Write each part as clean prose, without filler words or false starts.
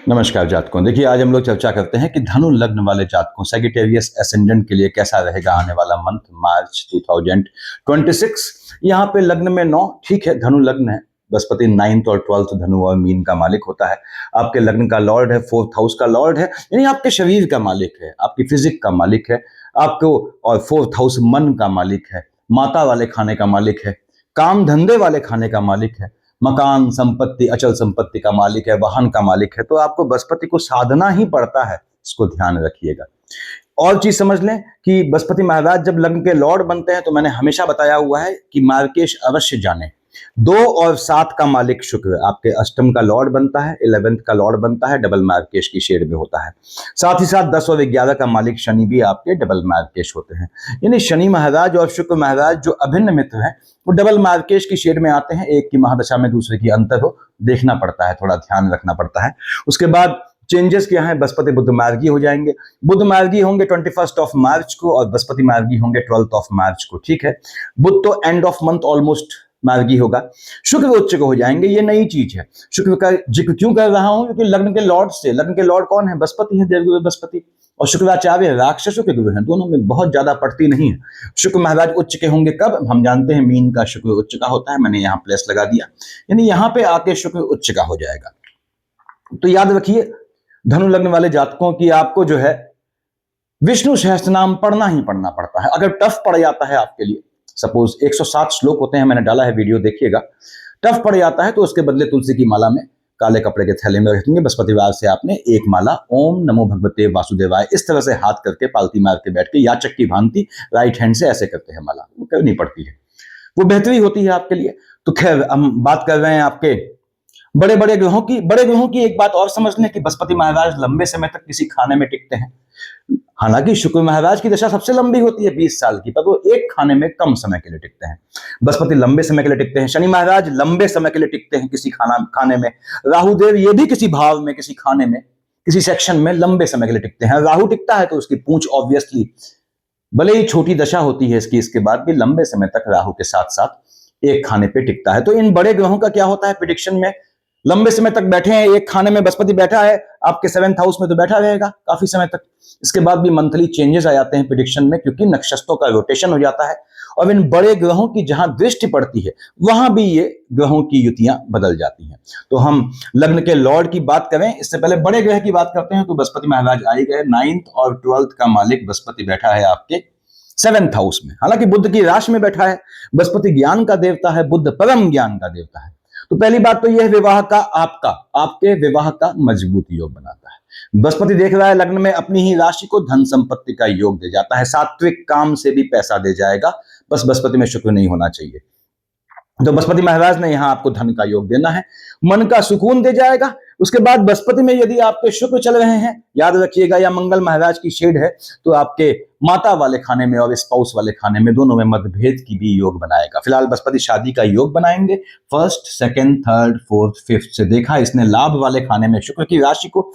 नमस्कार जातकों। देखिए, आज हम लोग चर्चा करते हैं कि धनु लग्न वाले जातकों सैजिटेरियस एसेंडेंट के लिए कैसा रहेगा आने वाला मंथ मार्च 2026। यहाँ पे लग्न में 9 ठीक है, धनु लग्न है। बृहस्पति 9th और 12th धनु और मीन का मालिक होता है। आपके लग्न का लॉर्ड है, 4th हाउस का लॉर्ड है, यानी आपके शरीर का मालिक है, आपकी फिजिक का मालिक है आपको। और 4th हाउस मन का मालिक है, माता वाले खाने का मालिक है, काम धंधे वाले खाने का मालिक है, मकान संपत्ति अचल संपत्ति का मालिक है, वाहन का मालिक है। तो आपको बृहस्पति को साधना ही पड़ता है, इसको ध्यान रखिएगा। और चीज समझ लें कि बृहस्पति महाराज जब लग्न के लॉर्ड बनते हैं तो मैंने हमेशा बताया हुआ है कि मार्केश अवश्य जाने। 2 और 7 का मालिक शुक्र आपके अष्टम का लॉर्ड बनता है, 11th का लॉर्ड बनता है, डबल मार्केश की शेड में होता है। साथ ही साथ 10 और 11 का मालिक शनि भी आपके डबल मार्केश होते हैं। यानी शनि महाराज और शुक्र महाराज जो अभिन्न मित्र हैं वो डबल मार्केश की शेड में आते हैं। एक की महादशा में दूसरे की अंतर हो, देखना पड़ता है, थोड़ा ध्यान रखना पड़ता है। उसके बाद चेंजेस क्या है, बृहस्पति बुध मार्गी हो जाएंगे। बुध मार्गी होंगे 21 मार्च को और बृहस्पति मार्गी होंगे 12 मार्च को। ठीक है, बुध तो एंड ऑफ मंथ ऑलमोस्ट मार्गी होगा। शुक्र उच्च को हो जाएंगे, ये नई चीज है। शुक्र का जिक्र क्यों कर रहा हूं, क्योंकि लग्न के लॉर्ड से, लग्न के लॉर्ड कौन है, बृहस्पति है, देवगुरु बृहस्पति। और शुक्राचार्य राक्षसों के गुरु हैं, दोनों में बहुत ज्यादा पड़ती नहीं है। शुक्र महाराज उच्च के होंगे कब, हम जानते हैं मीन का शुक्र उच्च का होता है, मैंने यहाँ प्लेस लगा दिया, यानी यहाँ पे आके शुक्र उच्च का हो जाएगा। तो याद रखिए धनु लग्न वाले जातकों की आपको जो है विष्णु सहस्त्रनाम पढ़ना ही पढ़ना पड़ता है। अगर टफ पड़ जाता है आपके लिए, सपोज 107 श्लोक होते हैं, मैंने डाला है वीडियो, देखिएगा। टफ पड़ जाता है तो उसके बदले तुलसी की माला में काले कपड़े के थैले में रखेंगे। बृहस्पतिवार से आपने एक माला ओम नमो भगवते वासुदेवाय इस तरह से हाथ करके पालती मार के बैठ के याचक की भांति राइट हैंड से ऐसे करते हैं माला, वो करनी पड़ती है, वो बेहतरी होती है आपके लिए। तो खैर हम बात कर रहे हैं आपके बड़े बड़े ग्रहों की एक बात और समझ लें कि बृहस्पति महाराज लंबे समय तक किसी खाने में टिकते हैं। हालांकि शुक्र महाराज की दशा सबसे लंबी होती है 20 साल की, पर वो एक खाने में कम समय के लिए टिकते हैं। बृहस्पति लंबे समय के लिए टिकते हैं, शनि महाराज लंबे समय के लिए टिकते हैं किसी खाने में, राहुदेव ये भी किसी भाव में, किसी खाने में, किसी सेक्शन में लंबे समय के लिए टिकते हैं। राहु टिकता है तो उसकी पूंछ ऑब्वियसली भले ही छोटी दशा होती है इसकी, इसके बाद भी लंबे समय तक राहु के साथ साथ एक खाने पे टिकता है। तो इन बड़े ग्रहों का क्या होता है प्रेडिक्शन में, लंबे समय तक बैठे हैं एक खाने में, बृहस्पति बैठा है आपके 7th हाउस में तो बैठा रहेगा काफी समय तक। इसके बाद भी मंथली चेंजेस आ जाते हैं प्रेडिक्शन में, क्योंकि नक्षत्रों का रोटेशन हो जाता है और इन बड़े ग्रहों की जहां दृष्टि पड़ती है वहां भी ये ग्रहों की युतियां बदल जाती हैं। तो हम लग्न के लॉर्ड की बात करें, इससे पहले बड़े ग्रह की बात करते हैं। तो बृहस्पति महाराज आ ही गए, 9th और 12th का मालिक बृहस्पति बैठा है आपके 7th हाउस में। हालांकि बुध की राशि में बैठा है, बृहस्पति ज्ञान का देवता है, बुध परम ज्ञान का देवता है। तो पहली बात तो यह विवाह का आपके विवाह का मजबूत योग बनाता है। बृहस्पति देख रहा है लग्न में अपनी ही राशि को, धन संपत्ति का योग दे जाता है, सात्विक काम से भी पैसा दे जाएगा, बस बृहस्पति में शुक्र नहीं होना चाहिए। तो बृहस्पति महाराज ने यहां आपको धन का योग देना है, मन का सुकून दे जाएगा। उसके बाद बृहस्पति में यदि आपके शुक्र चल रहे हैं, याद रखिएगा, या मंगल महाराज की शेड है, तो आपके माता वाले खाने में और स्पाउस वाले खाने में, दोनों में मतभेद की भी योग बनाएगा। फिलहाल बृहस्पति शादी का योग बनाएंगे 1st, 2nd, 3rd, 4th, 5th से देखा इसने लाभ वाले खाने में शुक्र की राशि को।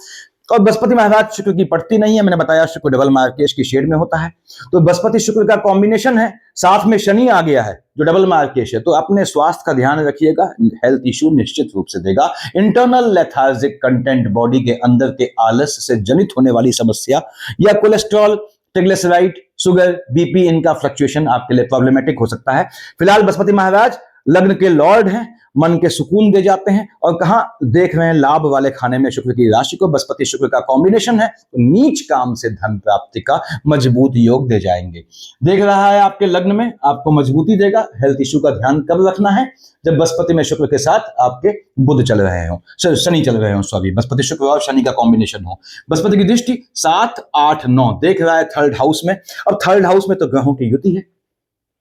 और बृहस्पति महाराज शुक्र की पड़ती नहीं है, मैंने बताया शुक्र डबल मार्केश की शेड में होता है। तो बृहस्पति शुक्र का कॉम्बिनेशन है, साथ में शनि आ गया है जो डबल मार्केश है। तो अपने स्वास्थ्य का ध्यान रखिएगा, हेल्थ इश्यू निश्चित रूप से देगा। इंटरनल लेथार्जिक कंटेंट, बॉडी के अंदर के आलस्य से जनित होने वाली समस्या, या कोलेस्ट्रॉल, ट्रिग्लिसराइड, शुगर, बीपी, इनका फ्लक्चुएशन आपके लिए प्रॉब्लमेटिक हो सकता है। फिलहाल बृहस्पति महाराज लग्न के लॉर्ड हैं, मन के सुकून दे जाते हैं, और कहां देख रहे हैं लाभ वाले खाने में शुक्र की राशि को। बृहस्पति शुक्र का कॉम्बिनेशन है, तो नीच काम से धन प्राप्ति का मजबूत योग दे जाएंगे। देख रहा है आपके लग्न में आपको मजबूती देगा। हेल्थ इश्यू का ध्यान कब रखना है, जब बृहस्पति में शुक्र के साथ आपके बुध चल रहे हो, शनि चल रहे हो, सॉरी, बृहस्पति शुक्र और शनि का कॉम्बिनेशन हो। बृहस्पति की दृष्टि 7, 8, 9 देख रहा है 3rd हाउस में। अब 3rd हाउस में तो ग्रहों की युति है,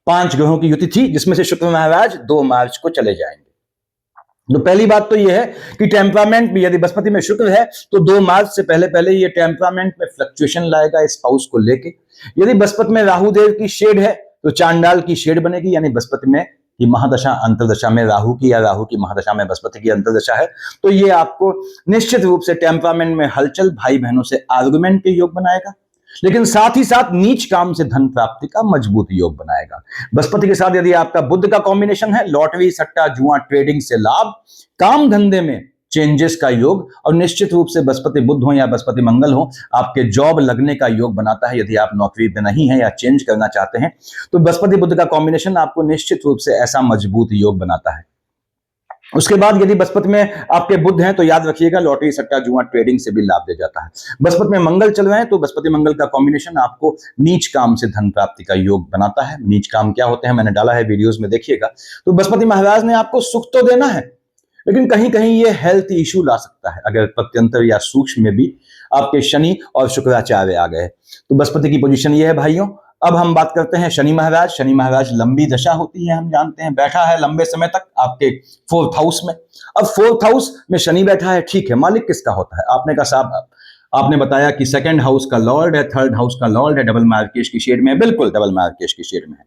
5 ग्रहों की युति थी, जिसमें से शुक्र महाराज 2 मार्च को चले जाएंगे। तो पहली बात तो यह है कि टेम्परामेंट में, यदि बृहस्पति में शुक्र है तो 2 मार्च से पहले पहले ये टेम्परामेंट में फ्लक्चुएशन लाएगा स्पाउस को लेके। यदि बृहस्पति में राहुदेव की शेड है तो चांडाल की शेड बनेगी, यानी बृहस्पति में की महादशा अंतरदशा में राहु की, या राहु की महादशा में बृहस्पति की अंतरदशा है, तो ये आपको निश्चित रूप से टेम्परामेंट में हलचल, भाई बहनों से आर्गुमेंट के योग बनाएगा। लेकिन साथ ही साथ नीच काम से धन प्राप्ति का मजबूत योग बनाएगा। बृहस्पति के साथ यदि आपका बुध का कॉम्बिनेशन है, लॉटरी, सट्टा, जुआ, ट्रेडिंग से लाभ, काम धंधे में चेंजेस का योग, और निश्चित रूप से बृहस्पति बुध हो या बृहस्पति मंगल हो, आपके जॉब लगने का योग बनाता है। यदि आप नौकरी पे नहीं है या चेंज करना चाहते हैं तो बृहस्पति बुध का कॉम्बिनेशन आपको निश्चित रूप से ऐसा मजबूत योग बनाता है। उसके बाद यदि बृहस्पति में आपके बुध हैं तो याद रखिएगा लॉटरी सट्टा जुआ ट्रेडिंग से भी लाभ दे जाता है। बृहस्पति में मंगल चल रहे हैं तो बृहस्पति मंगल का कॉम्बिनेशन आपको नीच काम से धन प्राप्ति का योग बनाता है। नीच काम क्या होते हैं मैंने डाला है वीडियोस में, देखिएगा। तो बृहस्पति महाराज ने आपको सुख तो देना है, लेकिन कहीं कहीं ये हेल्थ इशू ला सकता है अगर प्रत्यंतर या सूक्ष्म में भी आपके शनि और शुक्राचार्य आ गए। तो बृहस्पति की पोजीशन ये है भाइयों। अब हम बात करते हैं शनि महाराज। शनि महाराज लंबी दशा होती है, हम जानते हैं, बैठा है लंबे समय तक आपके 4th हाउस में। अब 4th हाउस में शनि बैठा है, ठीक है, मालिक किसका होता है? आपने कहा साहब, आपने बताया कि 2nd हाउस का लॉर्ड है, 3rd हाउस का लॉर्ड है, डबल मार्केश की शेड में है। बिल्कुल डबल मार्केश की शेड में है।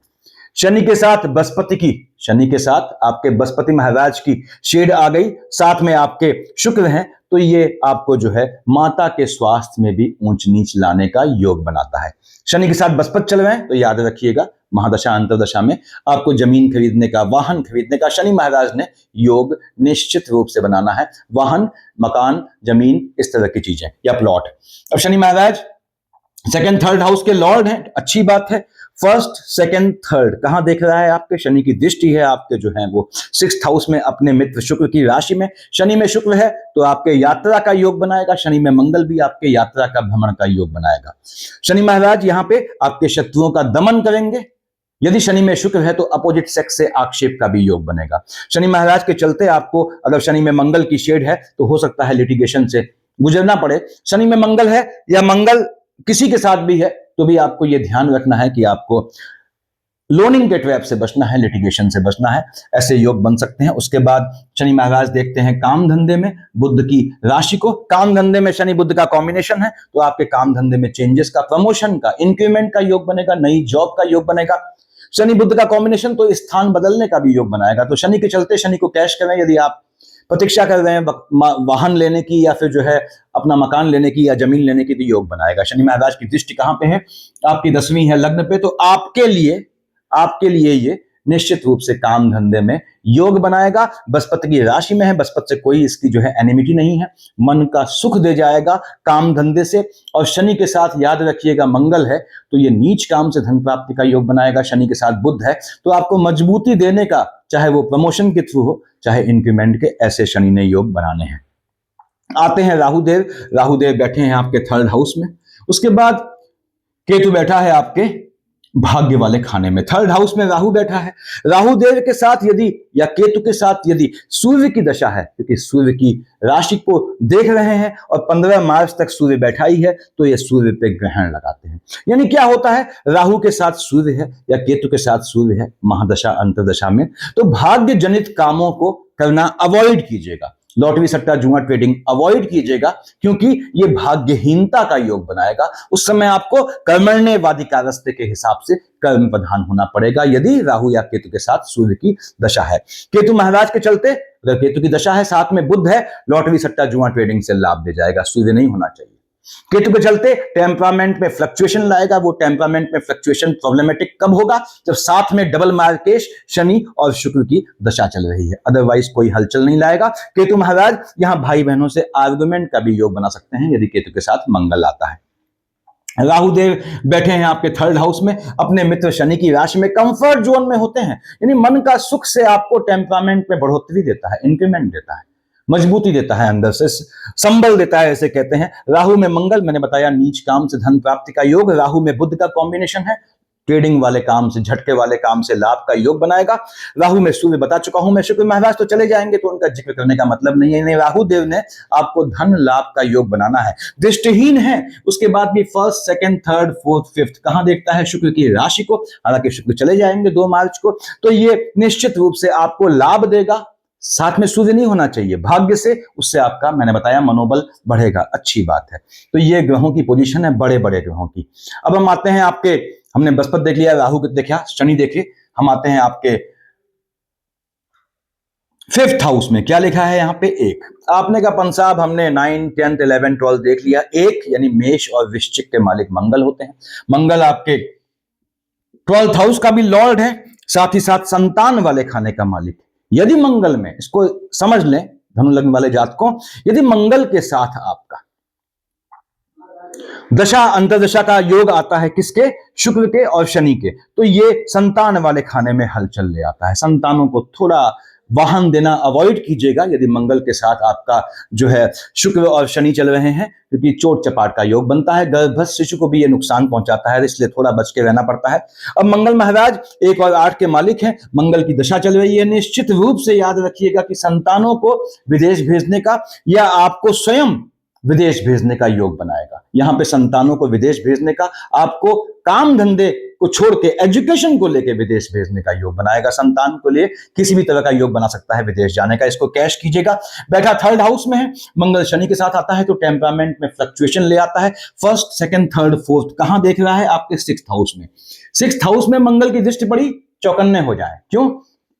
शनि के साथ बृहस्पति की, शनि के साथ आपके बृहस्पति महाराज की शेड आ गई, साथ में आपके शुक्र हैं, तो ये आपको जो है माता के स्वास्थ्य में भी ऊंच नीच लाने का योग बनाता है। शनि के साथ बृहस्पति चल रहे हैं तो याद रखिएगा महादशा अंतरदशा में आपको जमीन खरीदने का, वाहन खरीदने का शनि महाराज ने योग निश्चित रूप से बनाना है। वाहन, मकान, जमीन, इस तरह की चीजें या प्लॉट। अब शनि महाराज 2nd 3rd हाउस के लॉर्ड हैं, अच्छी बात है। 1st 2nd 3rd कहां देख रहा है? आपके शनि की दृष्टि है आपके जो है वो 6th हाउस में अपने मित्र शुक्र की राशि में। शनि में शुक्र है तो आपके यात्रा का योग बनाएगा। शनि में मंगल भी आपके यात्रा का, भ्रमण का योग बनाएगा। शनि महाराज यहाँ पे आपके शत्रुओं का दमन करेंगे। यदि शनि में शुक्र है तो अपोजिट सेक्स से आक्षेप का भी योग बनेगा। शनि महाराज के चलते आपको, अगर शनि में मंगल की शेड है तो हो सकता है लिटिगेशन से गुजरना पड़े। शनि में मंगल है या मंगल किसी के साथ भी है तो भी आपको यह ध्यान रखना है कि आपको लोनिंग के ट्रैप से बचना है, लिटिगेशन से बचना है। ऐसे योग बन सकते हैं। उसके बाद शनि महाराज देखते हैं काम धंधे में बुध की राशि को। काम धंधे में शनि बुध का कॉम्बिनेशन है तो आपके काम धंधे में चेंजेस का, प्रमोशन का, इंक्रीमेंट का योग बनेगा, नई जॉब का योग बनेगा। शनि बुध का कॉम्बिनेशन तो स्थान बदलने का भी योग बनाएगा। तो शनि के चलते शनि को कैश करें। यदि आप प्रतीक्षा कर रहे हैं वाहन लेने की या फिर जो है अपना मकान लेने की या जमीन लेने की, तो योग बनाएगा। शनि महाराज की दृष्टि कहां पे है? आपकी 10वीं है लग्न पे। तो आपके लिए ये निश्चित रूप से काम धंधे में योग बनाएगा। बृहस्पति की राशि में है, बृहस्पति से कोई इसकी जो है एनिमिटी नहीं है, मन का सुख दे जाएगा काम धंधे से। और शनि के साथ याद रखिएगा मंगल है तो ये नीच काम से धन प्राप्ति का योग बनाएगा। शनि के साथ बुध है तो आपको मजबूती देने का, चाहे वो प्रमोशन के थ्रू हो चाहे इंक्रीमेंट के, ऐसे शनि ने योग बनाने हैं। आते हैं राहुदेव। राहुदेव बैठे हैं आपके 3rd हाउस में। उसके बाद केतु बैठा है आपके भाग्य वाले खाने में। 3rd हाउस में राहु बैठा है। राहुदेव के साथ यदि या केतु के साथ यदि सूर्य की दशा है, क्योंकि सूर्य की राशि को देख रहे हैं और 15 मार्च तक सूर्य बैठा ही है, तो ये सूर्य पे ग्रहण लगाते हैं। यानी क्या होता है? राहु के साथ सूर्य है या केतु के साथ सूर्य है महादशा अंतरदशा में, तो भाग्य जनित कामों को करना अवॉइड कीजिएगा। लॉटरी सट्टा जुआ ट्रेडिंग अवॉइड कीजिएगा, क्योंकि ये भाग्यहीनता का योग बनाएगा। उस समय आपको कर्मण्यवाधिकारस्ते के हिसाब से कर्म प्रधान होना पड़ेगा यदि राहु या केतु के साथ सूर्य की दशा है। केतु महाराज के चलते, अगर केतु की दशा है साथ में बुध है, लॉटरी सट्टा जुआ ट्रेडिंग से लाभ दे जाएगा। सूर्य नहीं होना चाहिए। केतु के चलते टेम्परामेंट में फ्लक्चुएशन लाएगा। वो टेम्परामेंट में फ्लक्चुएशन प्रॉब्लमेटिक कब होगा? जब साथ में डबल मार्केश शनि और शुक्र की दशा चल रही है, अदरवाइज कोई हलचल नहीं लाएगा। केतु महाराज यहां भाई बहनों से आर्गुमेंट का भी योग बना सकते हैं यदि केतु के साथ मंगल आता है। राहुदेव बैठे हैं आपके 3rd हाउस में, अपने मित्र शनि की राशि में, कंफर्ट जोन में होते हैं। यानी मन का सुख से आपको टेम्परामेंट में बढ़ोतरी देता है, इंक्रीमेंट देता है, मजबूती देता है, अंदर से संबल देता है, ऐसे कहते हैं। राहु में मंगल, मैंने बताया नीच काम से धन प्राप्ति का योग। राहु में बुध का कॉम्बिनेशन है, ट्रेडिंग वाले काम से, झटके वाले काम से लाभ का योग बनाएगा। राहु में सूर्य बता चुका हूं मैं। शुक्र महाराज तो चले जाएंगे तो उनका जिक्र करने का मतलब नहीं है। राहु देव ने आपको धन लाभ का योग बनाना है। दृष्टिहीन है, उसके बाद भी 1st 2nd 3rd 4th 5th कहां देखता है? शुक्र की राशि को। हालांकि शुक्र चले जाएंगे 2 मार्च को, तो ये निश्चित रूप से आपको लाभ देगा। साथ में सूर्य नहीं होना चाहिए भाग्य से, उससे आपका, मैंने बताया, मनोबल बढ़ेगा। अच्छी बात है। तो ये ग्रहों की पोजीशन है, बड़े बड़े ग्रहों की। अब हम आते हैं आपके, हमने बृहस्पति देख लिया, राहु देखा, शनि देखे, हम आते हैं आपके 5th हाउस में। क्या लिखा है यहाँ पे? 1। आपने कहा पंसाब हमने 9, 10, 11, 12 देख लिया। 1 यानी मेष और वृश्चिक के मालिक मंगल होते हैं। मंगल आपके 12th हाउस का भी लॉर्ड है, साथ ही साथ संतान वाले खाने का मालिक। यदि मंगल में, इसको समझ लें, धनु लग्न वाले जातकों, यदि मंगल के साथ आपका दशा अंतर्दशा का योग आता है किसके, शुक्र के और शनि के, तो ये संतान वाले खाने में हलचल ले आता है। संतानों को थोड़ा वाहन देना अवॉइड कीजिएगा यदि मंगल के साथ आपका जो है शुक्र और शनि चल रहे हैं, क्योंकि चोट चपाट का योग बनता है, गर्भस्थ शिशु को भी ये नुकसान पहुंचाता है, इसलिए थोड़ा बच के रहना पड़ता है। अब मंगल महाराज 1 और 8 के मालिक हैं, मंगल की दशा चल रही है, निश्चित रूप से याद रखिएगा कि संतानों को विदेश भेजने का या आपको स्वयं विदेश भेजने का योग बनाएगा। यहां पे संतानों को विदेश भेजने का, आपको काम धंधे को छोड़ के एजुकेशन को लेके विदेश भेजने का योग बनाएगा। संतान को लिए किसी भी तरह का योग बना सकता है विदेश जाने का, इसको कैश कीजिएगा। बैठा 3rd हाउस में है, मंगल शनि के साथ आता है तो टेम्परामेंट में फ्लक्चुएशन ले आता है। 1st, 2nd, 3rd, 4th कहां देख रहा है, आपके 6th हाउस में। 6th हाउस में मंगल की दृष्टि पड़ी, चौकन्ने हो जाए। क्यों,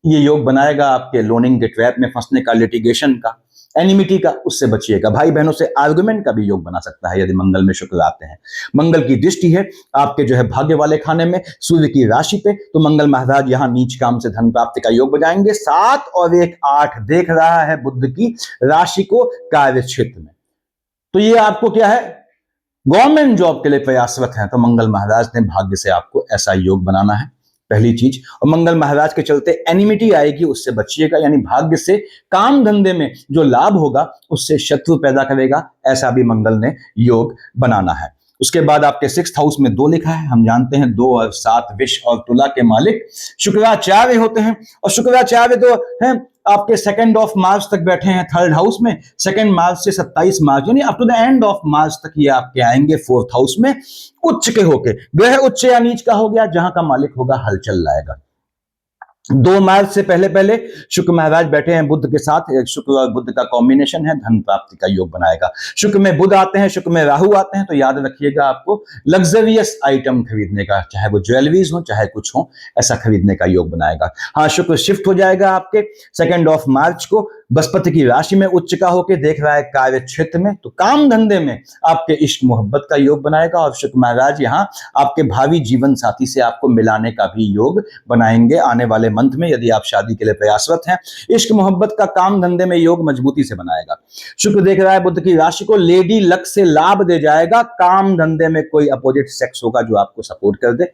ये योग बनाएगा आपके लोनिंग के ट्रैप में फंसने का, लिटिगेशन का, एनिमिटी का, उससे बचिएगा। भाई बहनों से आर्गुमेंट का भी योग बना सकता है यदि मंगल में शुक्र आते हैं। मंगल की दृष्टि है आपके जो है भाग्य वाले खाने में, सूर्य की राशि पे, तो मंगल महाराज यहां नीच काम से धन प्राप्ति का योग बजाएंगे। 7 और 1, 8 देख रहा है बुध की राशि को कार्य क्षेत्र में, तो ये आपको क्या है, गवर्नमेंट जॉब के लिए प्रयासरत है, तो मंगल महाराज ने भाग्य से आपको ऐसा योग बनाना है, पहली चीज। और मंगल महाराज के चलते एनिमिटी आएगी, उससे बचिएगा, यानी भाग्य से काम धंधे में जो लाभ होगा उससे शत्रु पैदा करेगा, ऐसा भी मंगल ने योग बनाना है। उसके बाद आपके 6th हाउस में 2 लिखा है, हम जानते हैं 2 और 7 विष और तुला के मालिक शुक्राचार्य होते हैं, और शुक्राचार्य तो हैं आपके 2nd ऑफ मार्च तक बैठे हैं 3rd हाउस में, 2nd मार्च से 27 मार्च यानी up to the end of March तक ये आपके आएंगे 4th हाउस में उच्च के होके। ग्रह उच्च या नीच का हो गया, जहां का मालिक होगा हलचल लाएगा। 2 मार्च से पहले पहले शुक्र महाराज बैठे हैं बुध के साथ, शुक्र और बुध का कॉम्बिनेशन है, धन प्राप्ति का योग बनाएगा। शुक्र में बुध आते हैं, शुक्र में राहु आते हैं, तो याद रखिएगा आपको लग्जरियस आइटम खरीदने का, चाहे वो ज्वेलरीज हो चाहे कुछ हो, ऐसा खरीदने का योग बनाएगा। हाँ, शुक्र शिफ्ट हो जाएगा आपके 2nd ऑफ मार्च को, बृहस्पति की राशि में उच्च का होके देख रहा है कार्य क्षेत्र में, तो काम धंधे में आपके इश्क मोहब्बत का योग बनाएगा। और शुक्र महाराज यहाँ आपके भावी जीवन साथी से आपको मिलाने का भी योग बनाएंगे आने वाले मंथ में, यदि आप शादी के लिए प्रयासरत हैं। इश्क मोहब्बत का, काम धंधे में योग मजबूती से बनाएगा। शुक्र देख रहा है बुध की राशि को, लेडी लक से लाभ दे जाएगा, काम धंधे में कोई अपोजिट सेक्स होगा जो आपको सपोर्ट कर दे।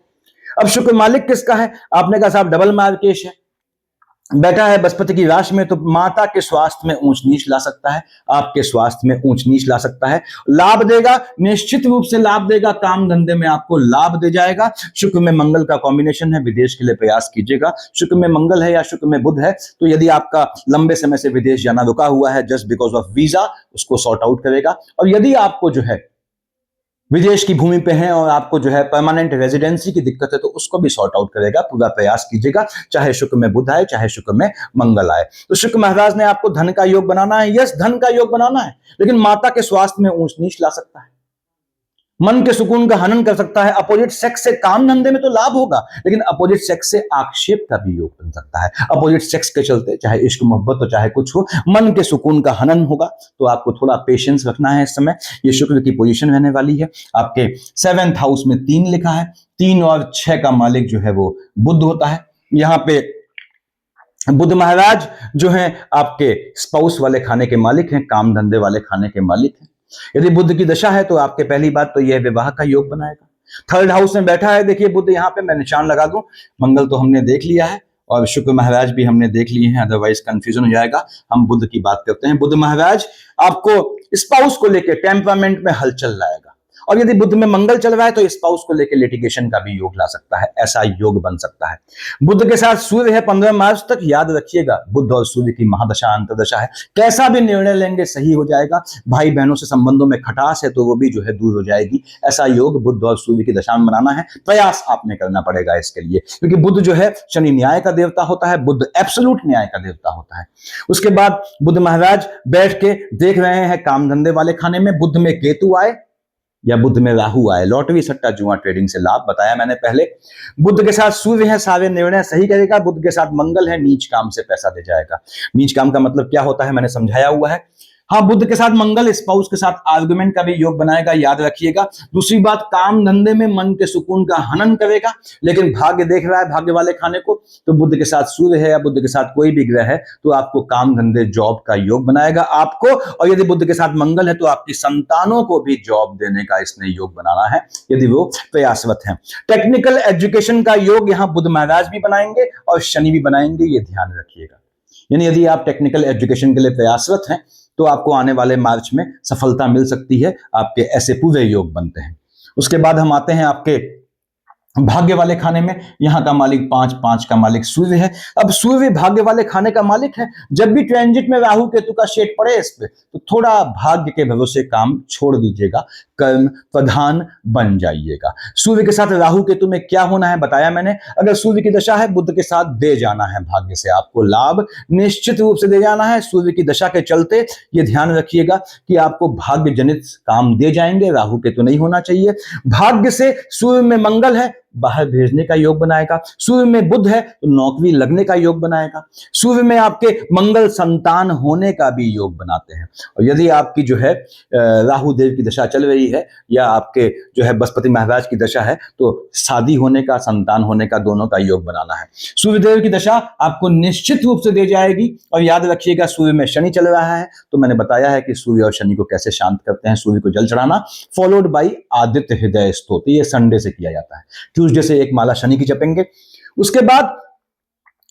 अब शुक्र मालिक किसका है, आपने कहा साहब डबल मार्केश है, बैठा है बृहस्पति की राशि में, तो माता के स्वास्थ्य में ऊंच नीच ला सकता है, आपके स्वास्थ्य में ऊंच नीच ला सकता है। लाभ देगा, निश्चित रूप से लाभ देगा, काम धंधे में आपको लाभ दे जाएगा। शुक्र में मंगल का कॉम्बिनेशन है, विदेश के लिए प्रयास कीजिएगा। शुक्र में मंगल है या शुक्र में बुध है, तो यदि आपका लंबे समय से विदेश जाना रुका हुआ है जस्ट बिकॉज ऑफ वीजा, उसको सॉर्ट आउट करेगा। और यदि आपको जो है विदेश की भूमि पे हैं और आपको जो है परमानेंट रेजिडेंसी की दिक्कत है, तो उसको भी सॉर्ट आउट करेगा, पूरा प्रयास कीजिएगा, चाहे शुक्र में बुध आए चाहे शुक्र में मंगल आए। तो शुक्र महाराज ने आपको धन का योग बनाना है, यस धन का योग बनाना है, लेकिन माता के स्वास्थ्य में ऊंच नीच ला सकता है, मन के सुकून का हनन कर सकता है। अपोजिट सेक्स से काम धंधे में तो लाभ होगा, लेकिन अपोजिट सेक्स से आक्षेप का भी योग बन सकता है। अपोजिट सेक्स के चलते चाहे इश्क मोहब्बत हो चाहे कुछ हो, मन के सुकून का हनन होगा, तो आपको थोड़ा पेशेंस रखना है इस समय। ये शुक्र की पोजीशन रहने वाली है। आपके 7th हाउस में 3 लिखा है, 3 और 6 का मालिक जो है वो बुध होता है। यहाँ पे बुध महाराज जो है आपके स्पाउस वाले खाने के मालिक हैं, काम धंधे वाले खाने के मालिक हैं। यदि बुध की दशा है तो आपके पहली बात तो यह विवाह का योग बनाएगा। 3rd हाउस में बैठा है, देखिए बुध, यहाँ पे मैं निशान लगा दूं, मंगल तो हमने देख लिया है और शुक्र महाराज भी हमने देख लिए हैं, अदरवाइज कंफ्यूजन हो जाएगा। हम बुध की बात करते हैं। बुध महाराज आपको स्पाउस को लेकर टेम्परामेंट में हलचल लाएगा, और यदि बुध में मंगल चल रहा है तो स्पाउस को लेकर लिटिगेशन का भी योग ला सकता है, ऐसा योग बन सकता है। बुध के साथ सूर्य है 15 मार्च तक, याद रखिएगा बुध और सूर्य की महादशा अंतर्दशा है, कैसा भी निर्णय लेंगे सही हो जाएगा। भाई बहनों से संबंधों में खटास है तो वो भी जो है दूर हो जाएगी। ऐसा योग बुध और सूर्य की दशा में बनाना है, प्रयास आपने करना पड़ेगा इसके लिए, क्योंकि बुध जो है शनि न्याय का देवता होता है, बुध एब्सोल्यूट न्याय का देवता होता है। उसके बाद बुध महाराज बैठ के देख रहे हैं काम धंधे वाले खाने में, बुध में केतु आए या बुध में राहु आए, लॉटरी सट्टा जुआ ट्रेडिंग से लाभ बताया मैंने पहले। बुध के साथ सूर्य है, सारे निर्णय सही करेगा। बुध के साथ मंगल है, नीच काम से पैसा दे जाएगा। नीच काम का मतलब क्या होता है मैंने समझाया हुआ है। हाँ, बुध के साथ मंगल स्पाउस के साथ आर्गुमेंट का भी योग बनाएगा, याद रखिएगा। दूसरी बात, काम धंधे में मन के सुकून का हनन करेगा। लेकिन भाग्य देख रहा है भाग्य वाले खाने को, तो बुध के साथ सूर्य है या बुध के साथ कोई भी ग्रह है तो आपको काम धंधे जॉब का योग बनाएगा आपको। और यदि बुध के साथ मंगल है तो आपकी संतानों को भी जॉब देने का इसने योग बनाना है यदि वो प्रयासवत है। टेक्निकल एजुकेशन का योग यहां बुध महाराज भी बनाएंगे और शनि भी बनाएंगे, ये ध्यान रखिएगा। यानी यदि आप टेक्निकल एजुकेशन के लिए प्रयासरत हैं तो आपको आने वाले मार्च में सफलता मिल सकती है, आपके ऐसे पूरे योग बनते हैं। उसके बाद हम आते हैं आपके भाग्य वाले खाने में। यहां का मालिक 5 का मालिक सूर्य है। अब सूर्य भाग्य वाले खाने का मालिक है। जब भी ट्रांजिट में राहु केतु का शेड पड़े इस पे तो थोड़ा भाग्य के भरोसे काम छोड़ दीजिएगा, कर्म प्रधान बन जाइएगा। सूर्य के साथ राहु केतु में क्या होना है बताया मैंने। अगर सूर्य की दशा है बुध के साथ दे जाना है, भाग्य से आपको लाभ निश्चित रूप से दे जाना है। सूर्य की दशा के चलते ये ध्यान रखिएगा कि आपको भाग्य जनित काम दे जाएंगे, राहु केतु नहीं होना चाहिए। भाग्य से सूर्य में मंगल है, बाहर भेजने का योग बनाएगा। सूर्य में बुध है तो नौकरी लगने का योग बनाएगा। सूर्य में आपके मंगल संतान होने का भी योग बनाते हैं। और यदि आपकी जो है राहु देव की दशा चल रही है या आपके जो है बृहस्पति महाराज की दशा है तो शादी होने का, संतान होने का, दोनों का योग बनाना है। सूर्य देव की दशा आपको निश्चित रूप से दे जाएगी। और याद रखिएगा सूर्य में शनि चल रहा है तो मैंने बताया है कि सूर्य और शनि को कैसे शांत करते हैं। सूर्य को जल चढ़ाना फॉलोड बाई आदित्य हृदय स्तोत्र, ये संडे से किया जाता है। ट्यूसडे से एक माला शनि की जपेंगे। उसके बाद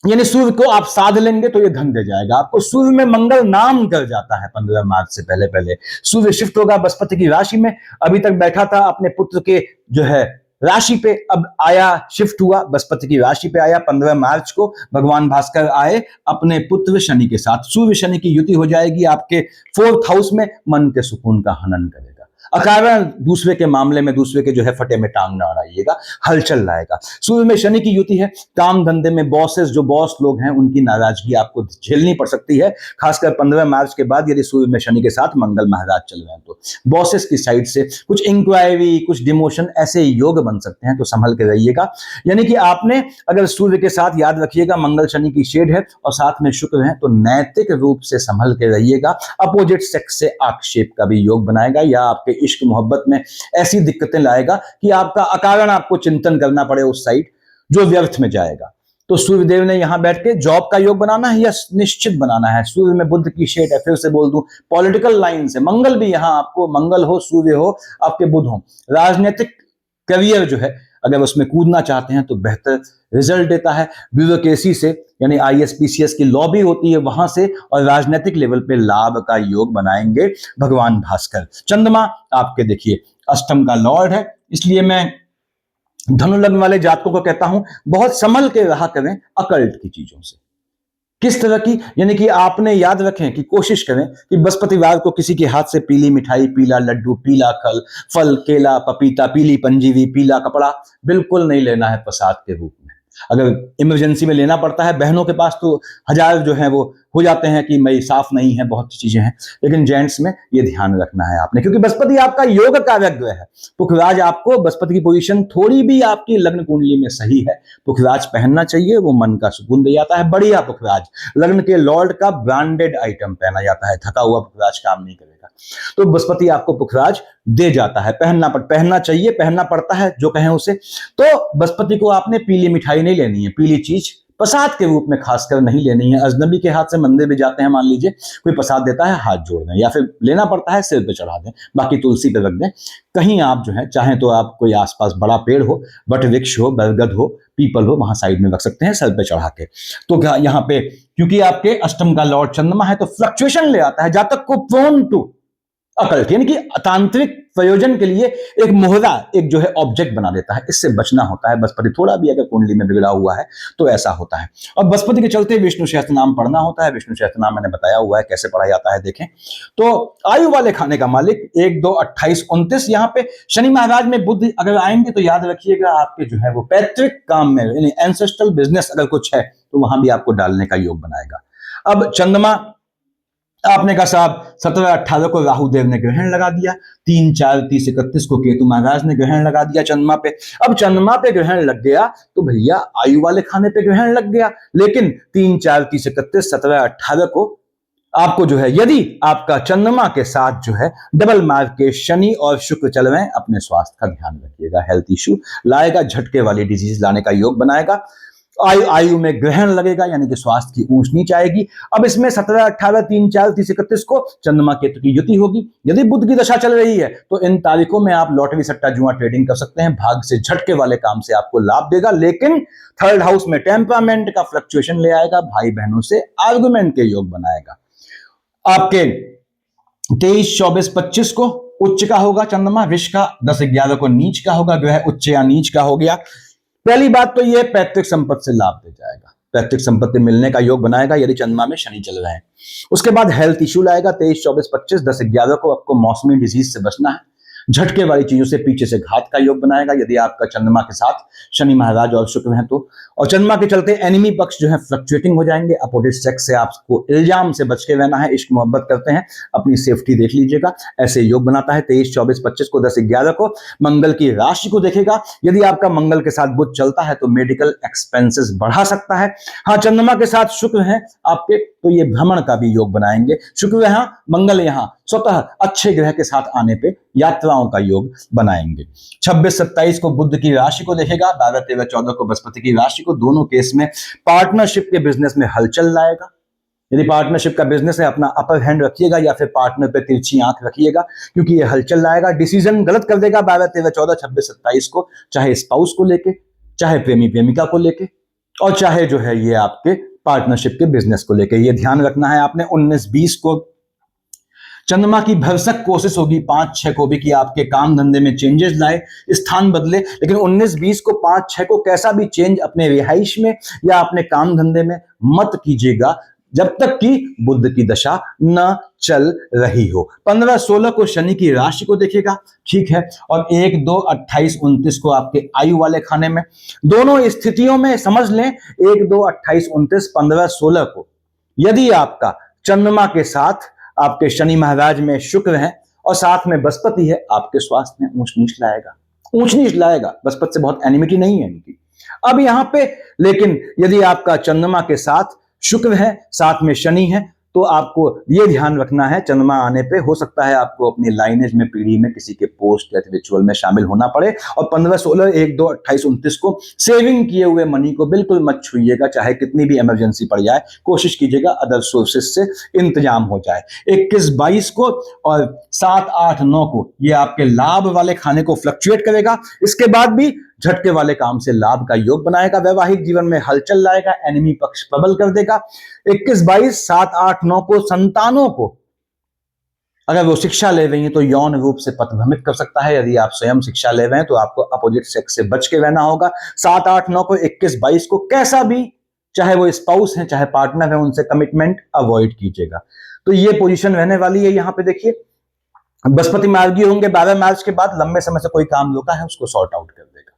यानी सूर्य को आप साध लेंगे तो ये धन दे जाएगा आपको। सूर्य में मंगल नाम कर जाता है 15 मार्च से पहले पहले। सूर्य शिफ्ट होगा बृहस्पति की राशि में। अभी तक बैठा था अपने पुत्र के जो है राशि पे, अब आया शिफ्ट हुआ बृहस्पति की राशि पे आया। 15 मार्च को भगवान भास्कर आए अपने पुत्र शनि के साथ। सूर्य शनि की युति हो जाएगी आपके 4th हाउस में, मन के सुकून का हनन करेगा। अकारण दूसरे के मामले में दूसरे के जो है फटे में टांग ना अड़ाइएगा, हलचल लाएगा। सूर्य में शनि की युति है, काम धंधे में बॉसेस जो बॉस लोग हैं उनकी नाराजगी आपको झेलनी पड़ सकती है। खासकर 15 मार्च के बाद यदि सूर्य में शनि के साथ मंगल महाराज चल रहे हैं तो बॉसेस की साइड से कुछ इंक्वायरी, कुछ डिमोशन, ऐसे योग बन सकते हैं, तो संभल के रहिएगा। यानी कि आपने अगर सूर्य के साथ, याद रखिएगा मंगल शनि की शेड है और साथ में शुक्र है, तो नैतिक रूप से संभल के रहिएगा। अपोजिट सेक्स से आक्षेप का भी योग बनाएगा या आपके इश्क मोहब्बत में ऐसी दिक्कतें लाएगा कि आपका अकारण आपको चिंतन करना पड़े उस साइड, जो व्यर्थ में जाएगा। तो सूर्यदेव ने यहां बैठ के जॉब का योग बनाना है या निश्चित बनाना है। सूर्य में बुध की शेड है, फिर से बोल दूं पॉलिटिकल लाइन से मंगल भी यहां आपको, मंगल हो, सूर्य हो, आपके बुध हो, राजनीतिक करियर जो है अगर उसमें कूदना चाहते हैं तो बेहतर रिजल्ट देता है। ब्यूरोक्रेसी से यानी ISPCS की लॉबी होती है वहां से, और राजनीतिक लेवल पे लाभ का योग बनाएंगे भगवान भास्कर। चंद्रमा आपके देखिए अष्टम का लॉर्ड है, इसलिए मैं धनु लग्न वाले जातकों को कहता हूं बहुत संभल के रहा करें अकल्ट की चीजों से। किस तरह की, यानी कि आपने याद रखें कि कोशिश करें कि बृहस्पतिवार को किसी के हाथ से पीली मिठाई, पीला लड्डू, पीला फल, केला, पपीता, पीली पंजीरी, पीला कपड़ा बिल्कुल नहीं लेना है प्रसाद के रूप में। अगर इमरजेंसी में लेना पड़ता है, बहनों के पास तो हजार जो है वो हो जाते हैं कि मई साफ नहीं है, बहुत सी चीजें हैं, लेकिन जेंट्स में ये ध्यान रखना है आपने, क्योंकि बृहस्पति आपका योग कारक ग्रह है। पुखराज आपको, बृहस्पति की पोजीशन थोड़ी भी आपकी लग्न कुंडली में सही है, पुखराज पहनना चाहिए, वो मन का सुकून दे जाता है। बढ़िया पुखराज, लग्न के लॉर्ड का ब्रांडेड आइटम पहना जाता है, थका हुआ पुखराज काम नहीं करेगा। तो बृहस्पति आपको पुखराज दे जाता है, पहनना चाहिए, पहनना पड़ता है जो कहें उसे। तो बृहस्पति को आपने पीली मिठाई नहीं लेनी है, पीली चीज प्रसाद के रूप में खासकर नहीं लेनी है। अजनबी के हाथ से मंदिर भी जाते हैं, मान लीजिए कोई प्रसाद देता है, हाथ जोड़ दें, या फिर लेना पड़ता है सिर पे चढ़ा दें, बाकी तुलसी पे रख दें। कहीं आप जो है चाहें तो आप कोई आसपास बड़ा पेड़ हो, वट वृक्ष हो, बरगद हो, पीपल हो, वहां साइड में रख सकते हैं सर पे चढ़ा के। तो क्या यहाँ पे क्योंकि आपके अष्टम का लॉर्ड चंद्रमा है तो फ्लक्चुएशन ले आता है, जातक को प्रोन टू अकल्ट, यानी कि तांत्रिक प्रयोजन के लिए एक मोहरा, एक जो है ऑब्जेक्ट बना देता है। इससे बचना होता है। बृहस्पति थोड़ा भी अगर कुंडली में बिगड़ा हुआ है तो ऐसा होता है। और बृहस्पति के चलते विष्णु सहस्त्र नाम पढ़ना होता है। विष्णु सहस्त्र नाम मैंने बताया हुआ है कैसे पढ़ा जाता है, देखें। तो आयु वाले खाने का मालिक 1, 2, 28, 29, यहाँ पे शनि महाराज में बुध अगर आएंगे तो याद रखिएगा आपके जो है वो पैतृक काम में, यानी एंसेस्ट्रल बिजनेस अगर कुछ है तो वहां भी आपको डालने का योग बनाएगा। अब चंद्रमा आपने कहा साहब 17-18 को राहु देव ने ग्रहण लगा दिया, 3, 4, 30, 31 को केतु महाराज ने ग्रहण लगा दिया चंद्रमा पे। अब चंद्रमा पे ग्रहण लग गया तो भैया आयु वाले खाने पे ग्रहण लग गया, लेकिन 3, 4, 30, 31, 17, 18 को आपको जो है, यदि आपका चंद्रमा के साथ जो है डबल मार्क के शनि और शुक्र चल रहे हैं, अपने स्वास्थ्य का ध्यान रखिएगा। हेल्थ इश्यू लाएगा, झटके वाली डिजीज लाने का योग बनाएगा। आयु में ग्रहण लगेगा, यानी कि स्वास्थ्य की ऊंच नीच आएगी। अब इसमें 17, 18, 3, 4, 30, 31 को चंद्रमा केतु की युति होगी। यदि बुध की दशा चल रही है तो इन तारीखों में आप लॉटरी, सट्टा, जुआ ट्रेडिंग कर सकते हैं। भाग से झटके वाले काम से आपको लाभ देगा, लेकिन थर्ड हाउस में टेम्परामेंट का फ्लक्चुएशन ले आएगा, भाई बहनों से आर्गुमेंट के योग बनाएगा। आपके 23, 24, 25 को उच्च का होगा चंद्रमा, विष का 10, 11 को नीच का होगा, ग्रह उच्च या नीच का हो गया। पहली बात तो यह पैतृक संपत्ति से लाभ दे जाएगा, पैतृक संपत्ति मिलने का योग बनाएगा यदि चंद्रमा में शनि चल रहे हैं। उसके बाद हेल्थ इश्यू लाएगा 23, 24, 25, 10, 11 को आपको मौसमी डिजीज से बचना है। झटके वाली चीजों से पीछे से घात का योग बनाएगा यदि आपका चंद्रमा के साथ शनि महाराज और शुक्र हैं तो। और चंद्रमा के चलते एनिमी पक्ष जो है फ्लक्चुएटिंग हो जाएंगे। अपोजिट सेक्स से आपको इल्जाम से बच के रहना है। इश्क मोहब्बत करते हैं, अपनी सेफ्टी देख लीजिएगा। ऐसे योग बनाता है 23, 24, 25 को, 10, 11 को। मंगल की राशि को देखेगा, यदि आपका मंगल के साथ बुध चलता है तो मेडिकल एक्सपेंसेस बढ़ा सकता है। हाँ, चंद्रमा के साथ शुक्र है आपके, तो ये भ्रमण का भी योग बनाएंगे। शुक्र यहां, मंगल यहां, स्वतः अच्छे ग्रह के साथ आने पे यात्राओं का योग बनाएंगे। 26, 27 को बुध की राशि को देखेगा, 12, 13, 14 को बृहस्पति की राशि को। दोनों केस में पार्टनरशिप के बिजनेस में हलचल लाएगा। यदि पार्टनरशिप का बिजनेस है, अपना अपर हैंड रखिएगा या फिर पार्टनर पे तिरछी आंख रखिएगा, क्योंकि ये हलचल लाएगा। डिसीजन गलत कर देगा 12, 13, 14, 26, 27 को, चाहे स्पाउस को लेके, चाहे प्रेमी प्रेमिका को लेके, और चाहे जो है ये आपके पार्टनरशिप के बिजनेस को लेके। ये ध्यान रखना है आपने। 19, 20 को चंद्रमा की भरसक कोशिश होगी 5, 6 को भी कि आपके काम धंधे में चेंजेस लाए, स्थान बदले। लेकिन 19, 20 को 5, 6 को कैसा भी चेंज अपने रिहाइश में या अपने काम धंधे में मत कीजिएगा जब तक कि बुध की दशा न चल रही हो। 15, 16 को शनि की राशि को देखेगा, ठीक है। और 1, 2, 28, 29 को आपके आयु वाले खाने में। दोनों स्थितियों में समझ लें, 1, 2, 28, 29, 15, 16 को यदि आपका चंद्रमा के साथ आपके शनि महाराज में शुक्र है और साथ में बृहस्पति है, आपके स्वास्थ्य में ऊंच नीच लाएगा, ऊंच नीच लाएगा। बृहस्पति से बहुत एनिमिटी नहीं है इनकी। अब यहां पे लेकिन यदि आपका चंद्रमा के साथ शुक्र है, साथ में शनि है, तो आपको यह ध्यान रखना है, चंद्रमा आने पे हो सकता है आपको अपनी लाइनेज में, पीढ़ी में किसी के पोस्ट या रिचुअल में शामिल होना पड़े। और 15, 16, 1, 2, 28, 29 को सेविंग किए हुए मनी को बिल्कुल मत छुइएगा, चाहे कितनी भी इमरजेंसी पड़ जाए। कोशिश कीजिएगा अदर सोर्सेज से इंतजाम हो जाए। 21, 22 को और 7, 8, 9 को ये आपके लाभ वाले खाने को फ्लक्चुएट करेगा। इसके बाद भी झटके वाले काम से लाभ का योग बनाएगा। वैवाहिक जीवन में हलचल लाएगा, एनिमी पक्ष प्रबल कर देगा। 21, 22, 7, 8, 9 को संतानों को, अगर वो शिक्षा ले रही हैं तो यौन रूप से पथभ्रमित कर सकता है। यदि आप स्वयं शिक्षा ले रहे हैं तो आपको अपोजिट सेक्स से बच के रहना होगा। 7, 8, 9 को, 21, 22 को कैसा भी, चाहे वो स्पाउस है चाहे पार्टनर है, उनसे कमिटमेंट अवॉइड कीजिएगा। तो ये पोजीशन रहने वाली है। यहां पे देखिए, बृहस्पति मार्गी होंगे 12 मार्च के बाद। लंबे समय से कोई काम रोका है उसको सॉर्ट आउट कर देगा,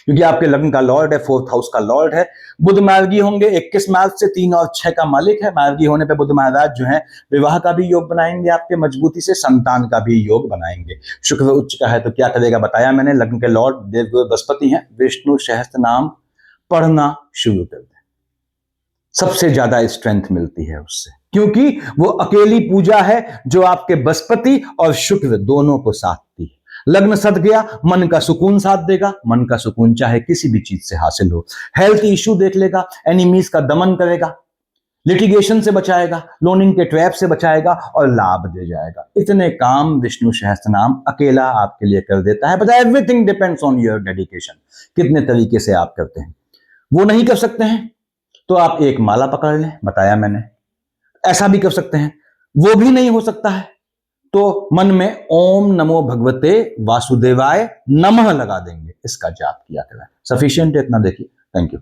क्योंकि आपके लग्न का लॉर्ड है, 4th हाउस का लॉर्ड है। बुध मार्गी होंगे 21 मार्च से, 3 और 6 का मालिक है। मार्गी होने पे बुध महाराज जो है विवाह का भी योग बनाएंगे, आपके मजबूती से संतान का भी योग बनाएंगे। शुक्र उच्च का है तो क्या करेगा बताया मैंने। लग्न के लॉर्ड देवगुरु बृहस्पति हैं। विष्णु सहस्त्र नाम पढ़ना शुरू कर दें, सबसे ज्यादा स्ट्रेंथ मिलती है उससे, क्योंकि वो अकेली पूजा है जो आपके बृहस्पति और शुक्र दोनों को साधती है। लग्न सद गया, मन का सुकून साथ देगा। मन का सुकून चाहे किसी भी चीज से हासिल हो। हेल्थ इश्यू देख लेगा, एनिमीज का दमन करेगा, लिटिगेशन से बचाएगा, लोनिंग के ट्रैप से बचाएगा और लाभ दे जाएगा। इतने काम विष्णु सहस्त्र नाम अकेला आपके लिए कर देता है। But everything depends on your dedication, कितने तरीके से आप करते हैं। वो नहीं कर सकते हैं तो आप एक माला पकड़ लें, बताया मैंने। ऐसा भी कर सकते हैं। वो भी नहीं हो सकता है तो मन में ओम नमो भगवते वासुदेवाय नमः लगा देंगे, इसका जाप किया करें। सफिशिएंट है इतना, देखिए। Thank you.